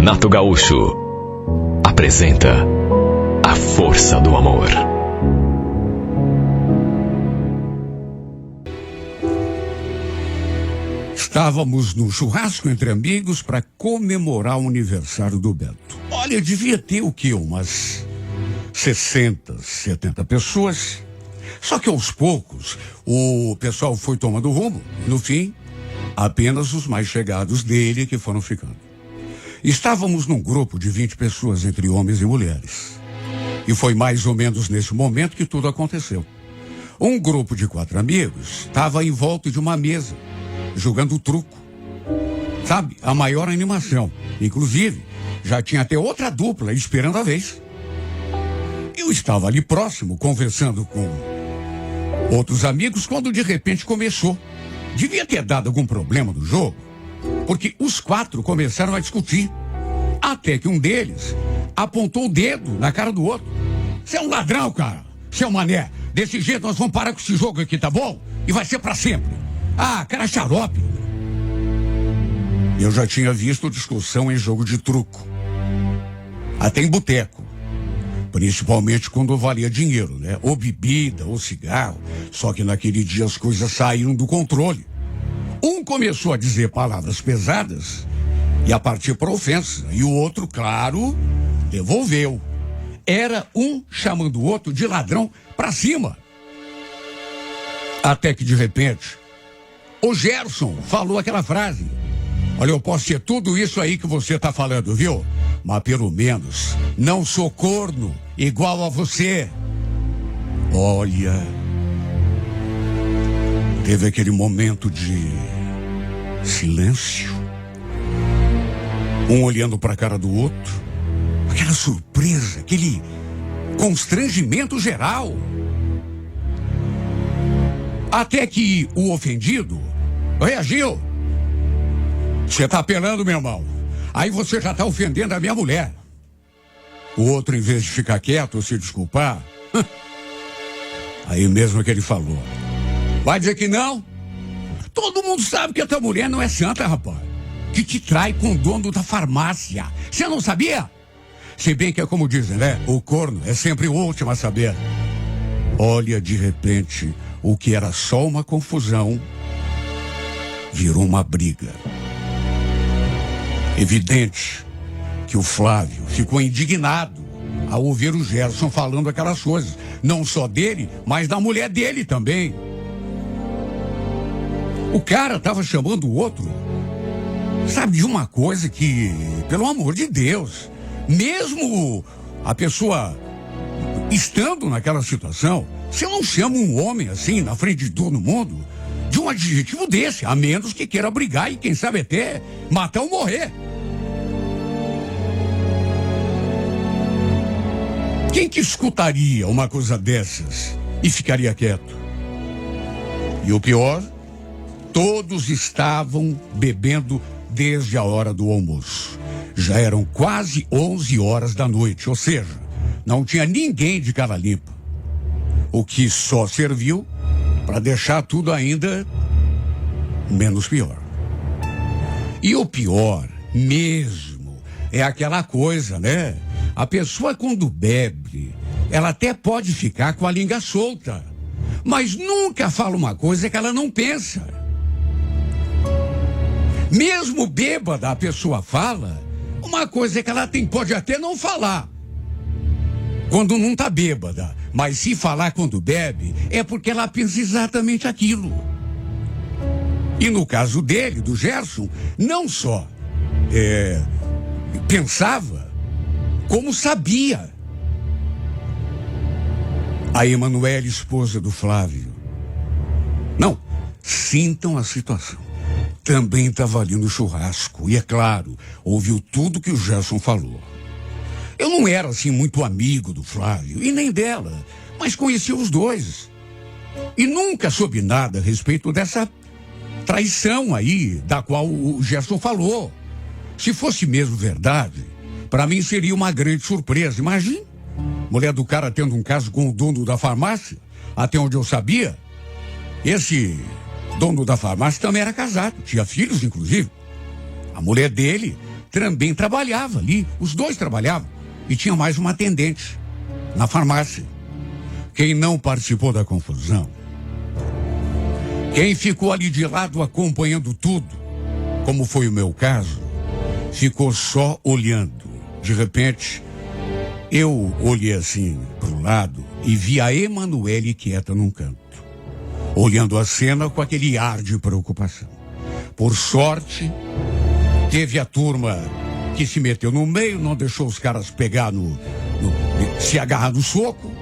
Renato Gaúcho apresenta A Força do Amor. Estávamos no churrasco entre amigos para comemorar o aniversário do Beto. Olha, devia ter o quê? Umas 60, 70 pessoas. Só que aos poucos o pessoal foi tomando rumo. No fim, apenas os mais chegados dele que foram ficando. Estávamos num grupo de 20 pessoas entre homens e mulheres. E foi mais ou menos nesse momento que tudo aconteceu. Um grupo de 4 amigos estava em volta de uma mesa, jogando truco. Sabe, a maior animação. Inclusive, já tinha até outra dupla esperando a vez. Eu estava ali próximo, conversando com outros amigos, quando de repente começou. Devia ter dado algum problema no jogo, porque os 4 começaram a discutir. Até que um deles apontou o dedo na cara do outro. Você é um ladrão, cara. Você é um mané. Desse jeito nós vamos parar com esse jogo aqui, tá bom? E vai ser pra sempre. Ah, cara xarope. Eu já tinha visto discussão em jogo de truco. Até em boteco. Principalmente quando valia dinheiro, né? Ou bebida, ou cigarro. Só que naquele dia as coisas saíram do controle. Um começou a dizer palavras pesadas e a partir para ofensa. E o outro, claro, devolveu. Era um chamando o outro de ladrão pra cima. Até que de repente, o Gerson falou aquela frase. Olha, eu posso ser tudo isso aí que você tá falando, viu? Mas pelo menos não sou corno igual a você. Olha, teve aquele momento de silêncio. Um olhando para a cara do outro. Aquela surpresa, aquele constrangimento geral. Até que o ofendido reagiu. Você tá apelando, meu irmão. Aí você já tá ofendendo a minha mulher. O outro, em vez de ficar quieto ou se desculpar, aí mesmo que ele falou. Vai dizer que não? Todo mundo sabe que a tua mulher não é santa, rapaz. Que te trai com o dono da farmácia. Você não sabia? Se bem que é como dizem, né? O corno é sempre o último a saber. Olha, de repente, o que era só uma confusão virou uma briga. Evidente que o Flávio ficou indignado ao ouvir o Gerson falando aquelas coisas. Não só dele, mas da mulher dele também. O cara estava chamando o outro, sabe, de uma coisa que, pelo amor de Deus, mesmo a pessoa estando naquela situação, você não chama um homem assim, na frente de todo mundo, de um adjetivo desse, a menos que queira brigar e, quem sabe, até matar ou morrer. Quem que escutaria uma coisa dessas e ficaria quieto? E o pior, todos estavam bebendo desde a hora do almoço. Já eram quase 11 horas da noite, ou seja, não tinha ninguém de cara limpa. O que só serviu para deixar tudo ainda menos pior. E o pior mesmo é aquela coisa, né? A pessoa quando bebe, ela até pode ficar com a língua solta, mas nunca fala uma coisa que ela não pensa. Mesmo bêbada, a pessoa fala uma coisa que ela pode até não falar quando não tá bêbada, mas se falar quando bebe, é porque ela pensa exatamente aquilo. E no caso dele, do Gerson, não só pensava, como sabia. A Emanuele, esposa do Flávio, não, sintam a situação. Também estava ali no churrasco e, é claro, ouviu tudo que o Gerson falou. Eu não era assim muito amigo do Flávio e nem dela, mas conhecia os dois. E nunca soube nada a respeito dessa traição aí, da qual o Gerson falou. Se fosse mesmo verdade, para mim seria uma grande surpresa. Imagine, mulher do cara tendo um caso com o dono da farmácia, até onde eu sabia. Esse dono da farmácia também era casado, tinha filhos, inclusive. A mulher dele também trabalhava ali, os dois trabalhavam, e tinha mais uma atendente na farmácia. Quem não participou da confusão, quem ficou ali de lado acompanhando tudo, como foi o meu caso, ficou só olhando. De repente, eu olhei assim pro lado e vi a Emanuele quieta num canto, olhando a cena com aquele ar de preocupação. Por sorte, teve a turma que se meteu no meio, não deixou os caras pegar se agarrar no soco,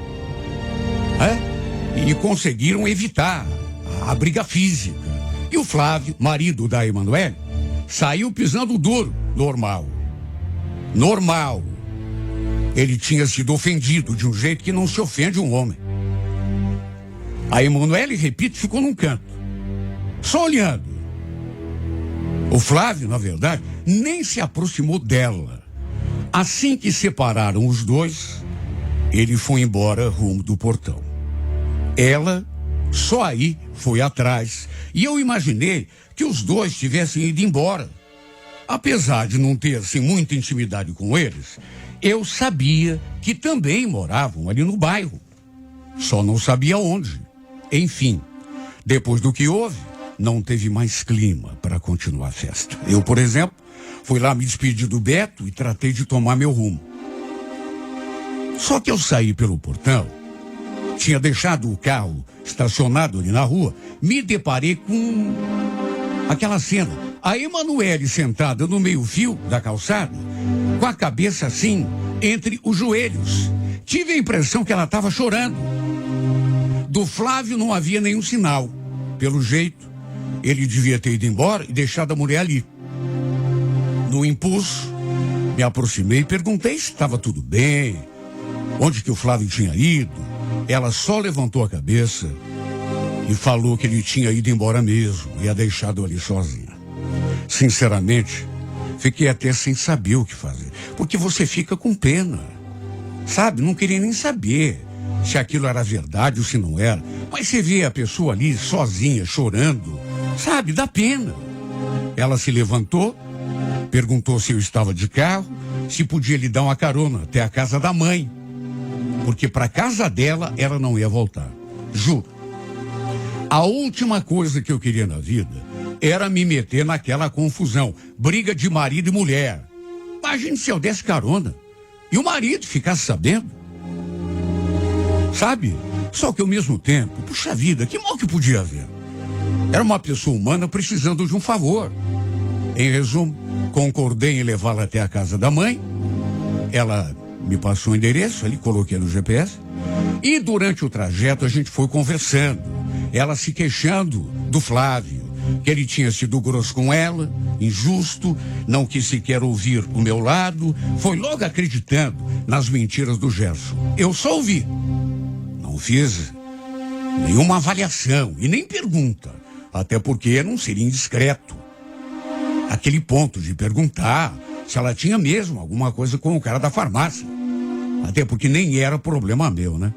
e conseguiram evitar a briga física. E o Flávio, marido da Emanuele, saiu pisando duro. Normal. Ele tinha sido ofendido de um jeito que não se ofende um homem. A Emanuele, repito, ficou num canto, só olhando. O Flávio, na verdade, nem se aproximou dela. Assim que separaram os dois, ele foi embora rumo do portão. Ela, só aí, foi atrás. E eu imaginei que os dois tivessem ido embora. Apesar de não ter, assim, muita intimidade com eles, eu sabia que também moravam ali no bairro. Só não sabia onde. Enfim, depois do que houve, não teve mais clima para continuar a festa. Eu, por exemplo, fui lá me despedir do Beto e tratei de tomar meu rumo. Só que eu saí pelo portão, tinha deixado o carro estacionado ali na rua, me deparei com aquela cena. A Emanuele sentada no meio-fio da calçada, com a cabeça assim, entre os joelhos. Tive a impressão que ela estava chorando. Do Flávio não havia nenhum sinal. Pelo jeito, ele devia ter ido embora e deixado a mulher ali. No impulso, me aproximei e perguntei se estava tudo bem, onde que o Flávio tinha ido. Ela só levantou a cabeça e falou que ele tinha ido embora mesmo e a deixado ali sozinha. Sinceramente, fiquei até sem saber o que fazer, porque você fica com pena, sabe? Não queria nem saber se aquilo era verdade ou se não era, mas você vê a pessoa ali sozinha, chorando, sabe? Dá pena. Ela se levantou, perguntou se eu estava de carro, se podia lhe dar uma carona até a casa da mãe, porque para a casa dela ela não ia voltar. Juro. A última coisa que eu queria na vida era me meter naquela confusão, briga de marido e mulher. Imagine se eu desse carona e o marido ficasse sabendo. Sabe? Só que ao mesmo tempo, puxa vida, que mal que podia haver? Era uma pessoa humana precisando de um favor. Em resumo, concordei em levá-la até a casa da mãe. Ela me passou o endereço, ali coloquei no GPS. E durante o trajeto a gente foi conversando. Ela se queixando do Flávio, que ele tinha sido grosso com ela, injusto, não quis sequer ouvir o meu lado, foi logo acreditando nas mentiras do Gerson. Eu só ouvi. Não fiz nenhuma avaliação e nem pergunta, até porque não seria indiscreto. Aquele ponto de perguntar se ela tinha mesmo alguma coisa com o cara da farmácia. Até porque nem era problema meu, né?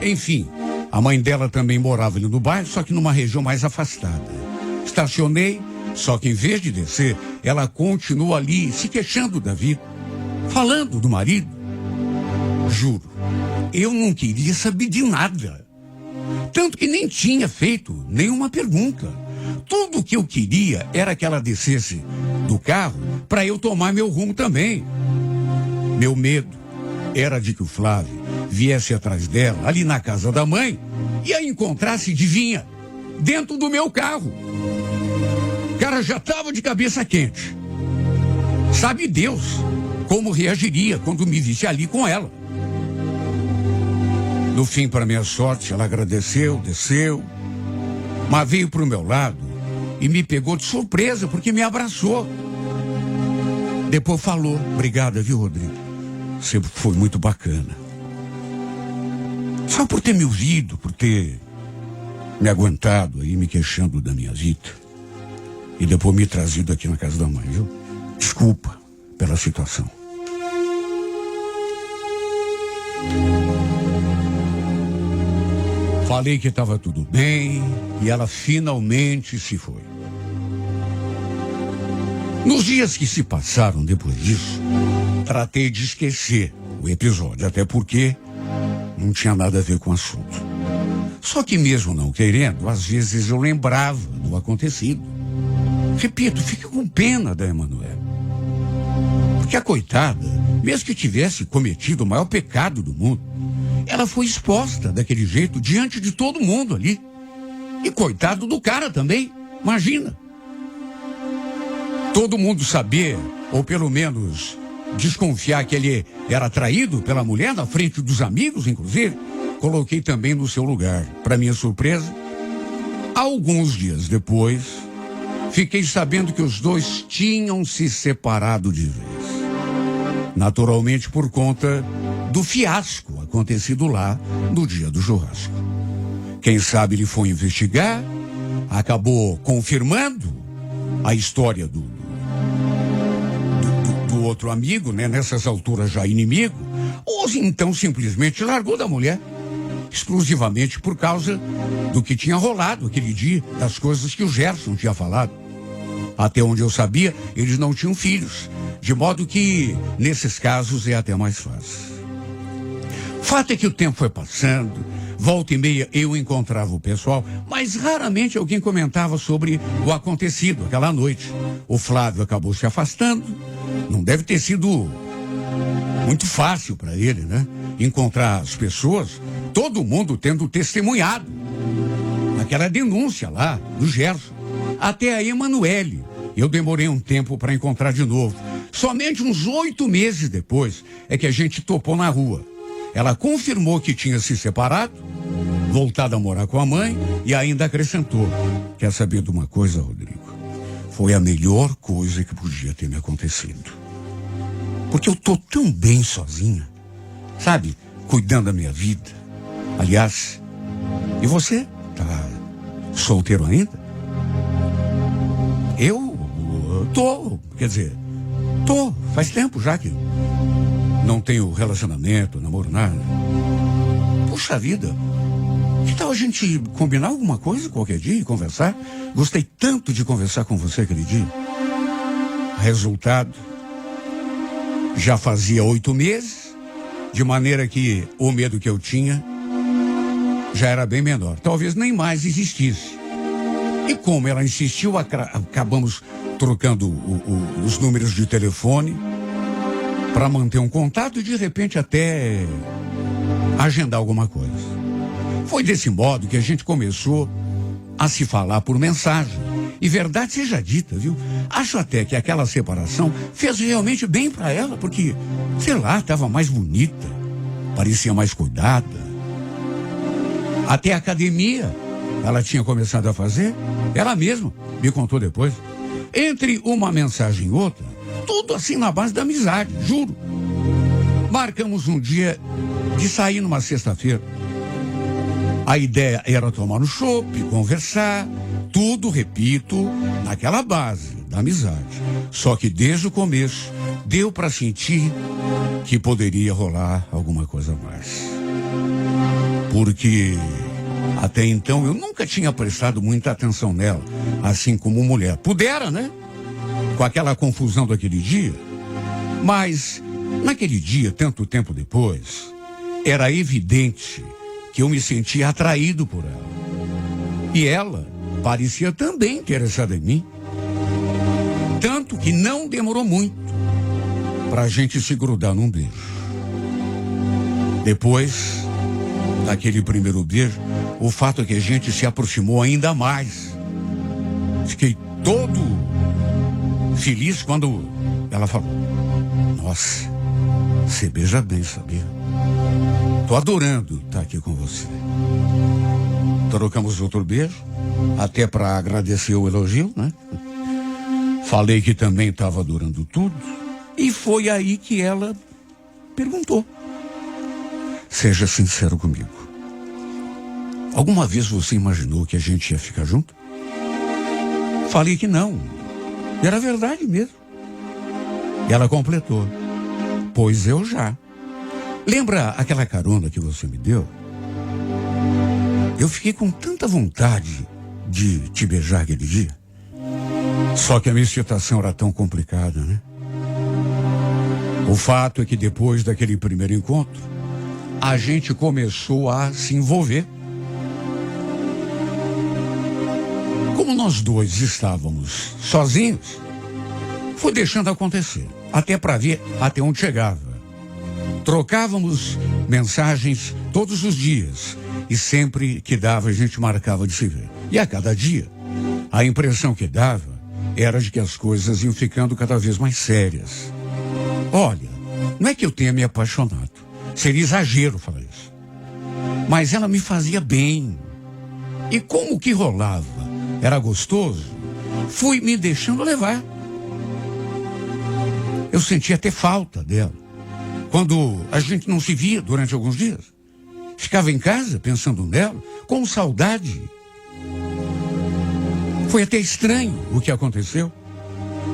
Enfim, a mãe dela também morava ali no bairro, só que numa região mais afastada. Estacionei, só que em vez de descer, ela continua ali se queixando da vida, falando do marido. Juro, eu não queria saber de nada. Tanto que nem tinha feito nenhuma pergunta. Tudo que eu queria era que ela descesse do carro para eu tomar meu rumo também. Meu medo era de que o Flávio viesse atrás dela, ali na casa da mãe, e a encontrasse, adivinha, dentro do meu carro. O cara já estava de cabeça quente. Sabe Deus como reagiria quando me visse ali com ela. No fim, para minha sorte, ela agradeceu, desceu, mas veio para o meu lado e me pegou de surpresa, porque me abraçou. Depois falou, obrigada, viu, Rodrigo? Sempre foi muito bacana. Só por ter me ouvido, por ter me aguentado aí, me queixando da minha vida. E depois me trazido aqui na casa da mãe, viu? Desculpa pela situação. Falei que estava tudo bem e ela finalmente se foi. Nos dias que se passaram depois disso, tratei de esquecer o episódio, até porque não tinha nada a ver com o assunto. Só que mesmo não querendo, às vezes eu lembrava do acontecido. Repito, fico com pena da Emanuele. Porque a coitada, mesmo que tivesse cometido o maior pecado do mundo, ela foi exposta daquele jeito diante de todo mundo ali. E coitado do cara também, imagina. Todo mundo saber, ou pelo menos desconfiar que ele era traído pela mulher na frente dos amigos, inclusive, coloquei também no seu lugar. Para minha surpresa, alguns dias depois, fiquei sabendo que os dois tinham se separado de vez. Naturalmente por conta do fiasco acontecido lá no dia do churrasco. Quem sabe ele foi investigar, acabou confirmando a história do outro amigo, né? Nessas alturas já inimigo, ou então simplesmente largou da mulher, exclusivamente por causa do que tinha rolado aquele dia, das coisas que o Gerson tinha falado. Até onde eu sabia, eles não tinham filhos, de modo que, nesses casos, é até mais fácil. Fato é que o tempo foi passando, volta e meia eu encontrava o pessoal, mas raramente alguém comentava sobre o acontecido aquela noite. O Flávio acabou se afastando, não deve ter sido muito fácil para ele, né? Encontrar as pessoas, todo mundo tendo testemunhado aquela denúncia lá do Gerson. Até a Emanuele, eu demorei um tempo para encontrar de novo. Somente uns 8 meses depois é que a gente topou na rua. Ela confirmou que tinha se separado, voltado a morar com a mãe e ainda acrescentou: quer saber de uma coisa, Rodrigo? Foi a melhor coisa que podia ter me acontecido. Porque eu tô tão bem sozinha, sabe? Cuidando da minha vida. Aliás, e você? Tá solteiro ainda? Eu tô, faz tempo já que não tenho relacionamento, namoro, nada. Puxa vida, que tal a gente combinar alguma coisa qualquer dia e conversar? Gostei tanto de conversar com você aquele dia. Resultado, já fazia 8 meses, de maneira que o medo que eu tinha já era bem menor. Talvez nem mais existisse. E como ela insistiu, acabamos trocando os números de telefone para manter um contato e de repente até agendar alguma coisa. Foi desse modo que a gente começou a se falar por mensagem. E verdade seja dita, viu? Acho até que aquela separação fez realmente bem para ela, porque, sei lá, estava mais bonita, parecia mais cuidada. Até a academia ela tinha começado a fazer, ela mesma me contou depois. Entre uma mensagem e outra, tudo assim na base da amizade, juro. Marcamos um dia de sair numa sexta-feira. A ideia era tomar um chopp, conversar, tudo, repito, naquela base da amizade. Só que desde o começo deu para sentir que poderia rolar alguma coisa a mais. Porque até então eu nunca tinha prestado muita atenção nela, assim como mulher. Pudera, né? Com aquela confusão daquele dia. Mas naquele dia, tanto tempo depois, era evidente que eu me sentia atraído por ela. E ela parecia também interessada em mim. Tanto que não demorou muito pra gente se grudar num beijo. Depois daquele primeiro beijo, o fato é que a gente se aproximou ainda mais. Fiquei todo feliz quando ela falou: nossa, você beija bem, sabia? Tô adorando estar aqui com você. Trocamos outro beijo, até para agradecer o elogio, né? Falei que também estava adorando tudo. E foi aí que ela perguntou: seja sincero comigo. Alguma vez você imaginou que a gente ia ficar junto? Falei que não. Era verdade mesmo. E ela completou: pois eu já. Lembra aquela carona que você me deu? Eu fiquei com tanta vontade de te beijar aquele dia. Só que a minha situação era tão complicada, né? O fato é que depois daquele primeiro encontro, a gente começou a se envolver. Como nós dois estávamos sozinhos, fui deixando acontecer, até para ver até onde chegava. Trocávamos mensagens todos os dias e sempre que dava a gente marcava de se ver. E a cada dia, a impressão que dava era de que as coisas iam ficando cada vez mais sérias. Olha, não é que eu tenha me apaixonado, seria exagero falar isso, mas ela me fazia bem. E como o que rolava era gostoso, fui me deixando levar. Eu sentia até falta dela. Quando a gente não se via durante alguns dias, ficava em casa pensando nela, com saudade. Foi até estranho o que aconteceu,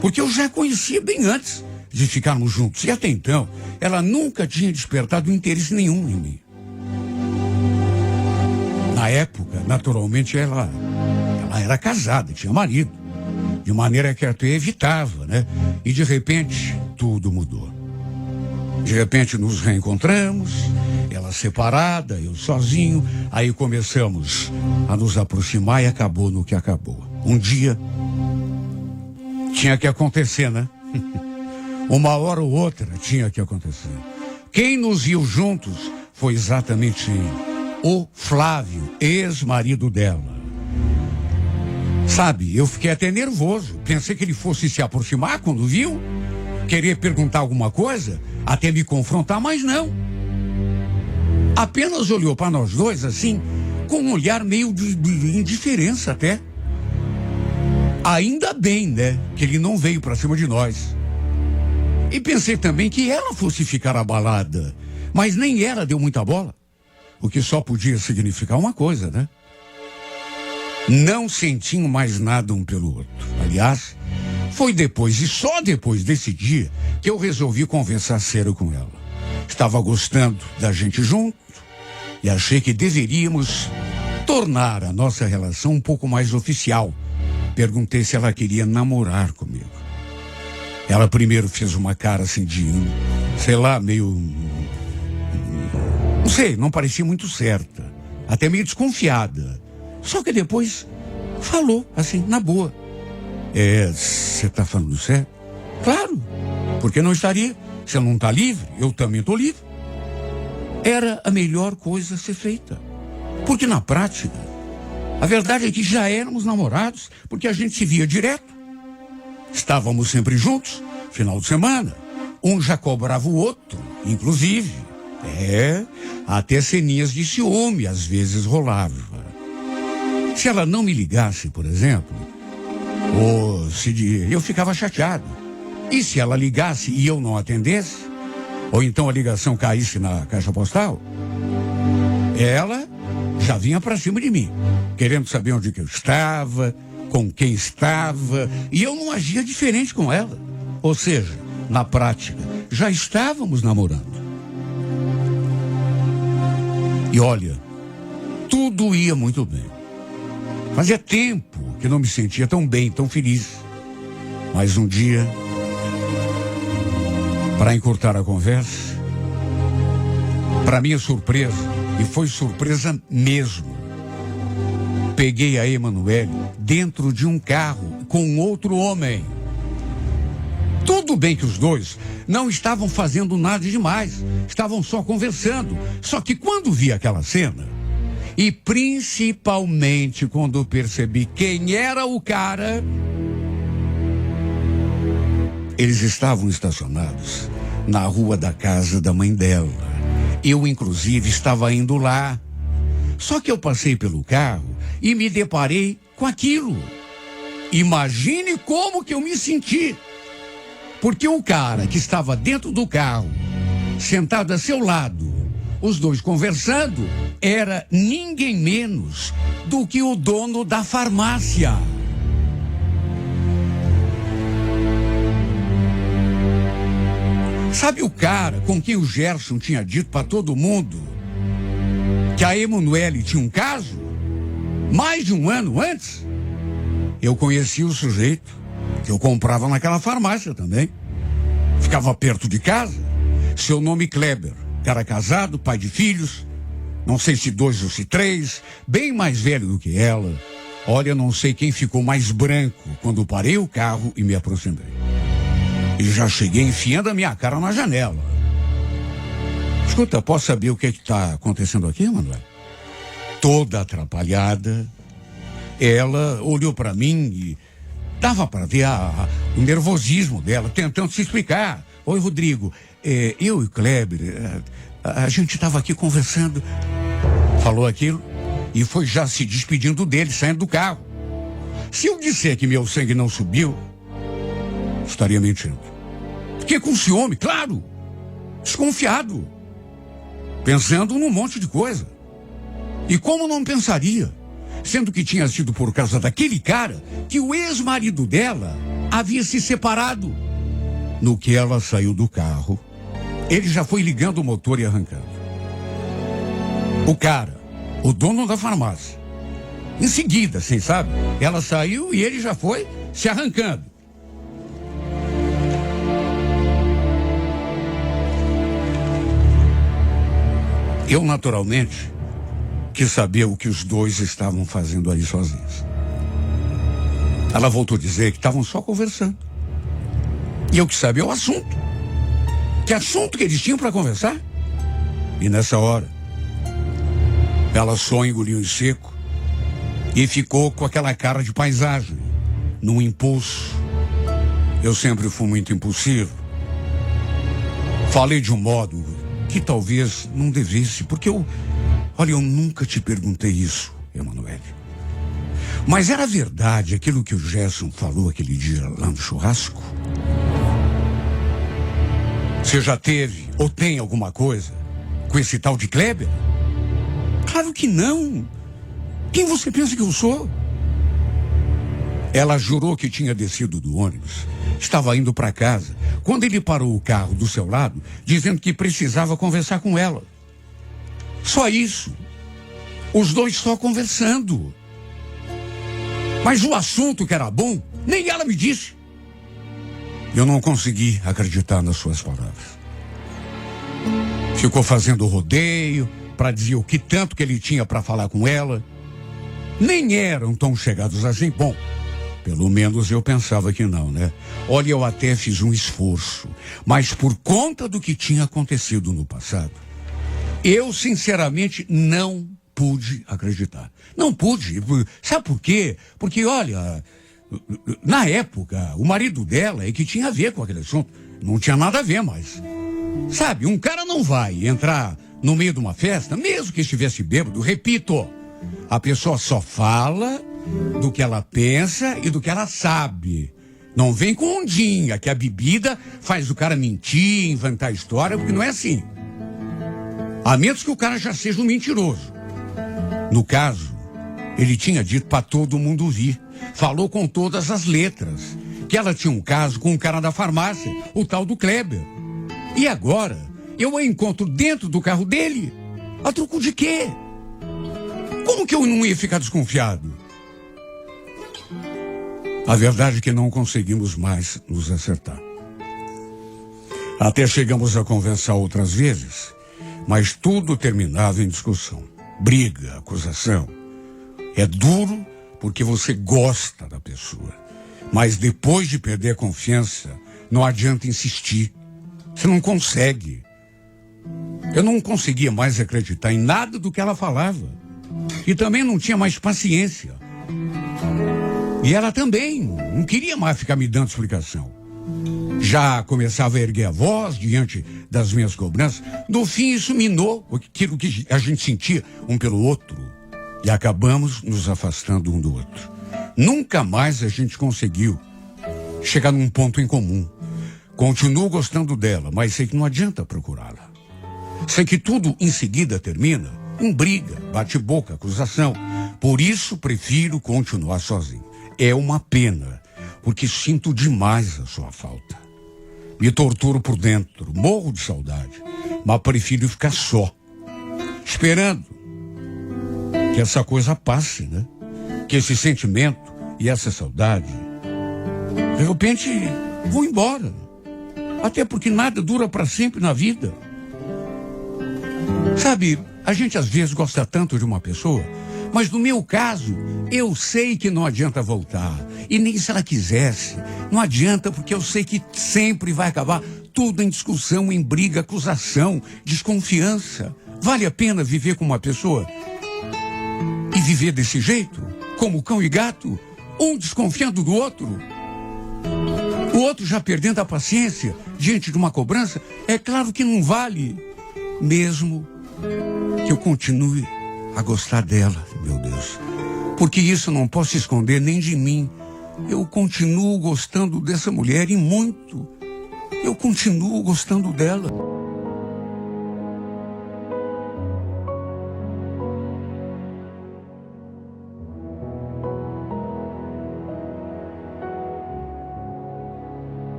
porque eu já a conhecia bem antes de ficarmos juntos. E até então, ela nunca tinha despertado interesse nenhum em mim. Na época, naturalmente, ela era casada, tinha marido, de maneira que até evitava, né? E de repente, tudo mudou. De repente nos reencontramos, ela separada, eu sozinho, aí começamos a nos aproximar e acabou no que acabou. Um dia, tinha que acontecer, né? Uma hora ou outra tinha que acontecer. Quem nos viu juntos foi exatamente o Flávio, ex-marido dela. Sabe, eu fiquei até nervoso. Pensei que ele fosse se aproximar quando viu, querer perguntar alguma coisa, até me confrontar, mas não. Apenas olhou para nós dois assim, com um olhar meio de indiferença até. Ainda bem, né, que ele não veio para cima de nós. E pensei também que ela fosse ficar abalada, mas nem ela deu muita bola, o que só podia significar uma coisa, né? Não sentiam mais nada um pelo outro. Aliás, foi depois e só depois desse dia que eu resolvi conversar sério com ela. Estava gostando da gente junto e achei que deveríamos tornar a nossa relação um pouco mais oficial. Perguntei se ela queria namorar comigo. Ela primeiro fez uma cara assim de, sei lá, meio... Não sei, não parecia muito certa. Até meio desconfiada. Só que depois falou, assim, na boa. Você tá falando sério? Claro, porque não estaria. Você não tá livre, eu também tô livre. Era a melhor coisa a ser feita. Porque na prática, a verdade é que já éramos namorados, porque a gente se via direto. Estávamos sempre juntos, final de semana. Um já cobrava o outro, inclusive. Até ceninhas de ciúme às vezes rolava. Se ela não me ligasse, por exemplo, eu ficava chateado. E se ela ligasse e eu não atendesse, ou então a ligação caísse na caixa postal, ela já vinha para cima de mim, querendo saber onde que eu estava, com quem estava, e eu não agia diferente com ela. Ou seja, na prática, já estávamos namorando. E olha, tudo ia muito bem. Fazia tempo que não me sentia tão bem, tão feliz. Mas um dia, para encurtar a conversa, para minha surpresa, e foi surpresa mesmo, peguei a Emanuele dentro de um carro com outro homem. Tudo bem que os dois não estavam fazendo nada demais, estavam só conversando. Só que quando vi aquela cena, e principalmente quando percebi quem era o cara, eles estavam estacionados na rua da casa da mãe dela. Eu, inclusive, estava indo lá. Só que eu passei pelo carro e me deparei com aquilo. Imagine como que eu me senti. Porque o cara que estava dentro do carro, sentado a seu lado, os dois conversando, era ninguém menos do que o dono da farmácia. Sabe o cara com quem o Gerson tinha dito para todo mundo que a Emanuele tinha um caso? Mais de um ano antes, eu conheci o sujeito que eu comprava naquela farmácia também. Ficava perto de casa. Seu nome Kleber. Cara casado, pai de filhos. Não sei se 2 ou se 3. Bem mais velho do que ela. Olha, não sei quem ficou mais branco quando parei o carro e me aproximei. E já cheguei enfiando a minha cara na janela. Escuta, posso saber o que está acontecendo aqui, Manuel? Toda atrapalhada. Ela olhou para mim e dava para ver o nervosismo dela, tentando se explicar. Oi, Rodrigo, eu e o Kleber, a gente estava aqui conversando. Falou aquilo e foi já se despedindo dele, saindo do carro. Se eu disser que meu sangue não subiu, estaria mentindo. Fiquei com ciúme, claro, desconfiado, pensando num monte de coisa. E como não pensaria? Sendo que tinha sido por causa daquele cara que o ex-marido dela havia se separado. No que ela saiu do carro, ele já foi ligando o motor e arrancando. O cara, o dono da farmácia, em seguida, assim, sabe? Ela saiu e ele já foi se arrancando. Eu, naturalmente, quis saber o que os dois estavam fazendo ali sozinhos. Ela voltou a dizer que estavam só conversando. E eu quis saber o assunto. Que assunto que eles tinham para conversar? E nessa hora, ela só engoliu em seco e ficou com aquela cara de paisagem, num impulso. Eu sempre fui muito impulsivo. Falei de um modo que talvez não devesse, porque eu nunca te perguntei isso, Emanuele. Mas era verdade aquilo que o Gerson falou aquele dia lá no churrasco? Você já teve ou tem alguma coisa com esse tal de Kleber? Claro que não. Quem você pensa que eu sou? Ela jurou que tinha descido do ônibus, estava indo para casa, quando ele parou o carro do seu lado, dizendo que precisava conversar com ela. Só isso. Os dois só conversando. Mas o assunto que era bom, nem ela me disse. Eu não consegui acreditar nas suas palavras. Ficou fazendo rodeio para dizer o que tanto que ele tinha para falar com ela. Nem eram tão chegados assim. Bom, pelo menos eu pensava que não, né? Olha, eu até fiz um esforço, mas por conta do que tinha acontecido no passado, eu sinceramente não pude acreditar. Não pude. Sabe por quê? Porque, olha, na época, o marido dela é que tinha a ver com aquele assunto. Não tinha nada a ver, mas... Sabe, um cara não vai entrar no meio de uma festa, mesmo que estivesse bêbado. Repito, a pessoa só fala do que ela pensa e do que ela sabe. Não vem com ondinha, que a bebida faz o cara mentir, inventar história, porque não é assim. A menos que o cara já seja um mentiroso. No caso, ele tinha dito para todo mundo ouvir. Falou com todas as letras que ela tinha um caso com um cara da farmácia, o tal do Kleber. E agora, eu a encontro dentro do carro dele. A troco de quê? Como que eu não ia ficar desconfiado? A verdade é que não conseguimos mais nos acertar. Até chegamos a conversar outras vezes, mas tudo terminava em discussão. Briga, acusação. É duro porque você gosta da pessoa. Mas depois de perder a confiança, não adianta insistir. Você não consegue. Eu não conseguia mais acreditar em nada do que ela falava. E também não tinha mais paciência. E ela também não queria mais ficar me dando explicação. Já começava a erguer a voz diante das minhas cobranças. No fim, isso minou aquilo que a gente sentia um pelo outro. E acabamos nos afastando um do outro. Nunca mais a gente conseguiu chegar num ponto em comum. Continuo gostando dela, mas sei que não adianta procurá-la. Sei que tudo em seguida termina em briga, bate-boca, acusação. Por isso prefiro continuar sozinho. É uma pena, porque sinto demais a sua falta. Me torturo por dentro, morro de saudade, mas prefiro ficar só, esperando que essa coisa passe, né? Que esse sentimento e essa saudade De repente, vou embora. Até porque nada dura para sempre na vida. Sabe, a gente às vezes gosta tanto de uma pessoa, mas no meu caso, eu sei que não adianta voltar. E nem se ela quisesse. Não adianta, porque eu sei que sempre vai acabar tudo em discussão, em briga, acusação, desconfiança. Vale a pena viver com uma pessoa e viver desse jeito? Como cão e gato? Um desconfiando do outro? O outro já perdendo a paciência diante de uma cobrança? É claro que não vale. Mesmo que eu continue a gostar dela, meu Deus. Porque isso não posso esconder nem de mim. Eu continuo gostando dessa mulher e muito. Eu continuo gostando dela.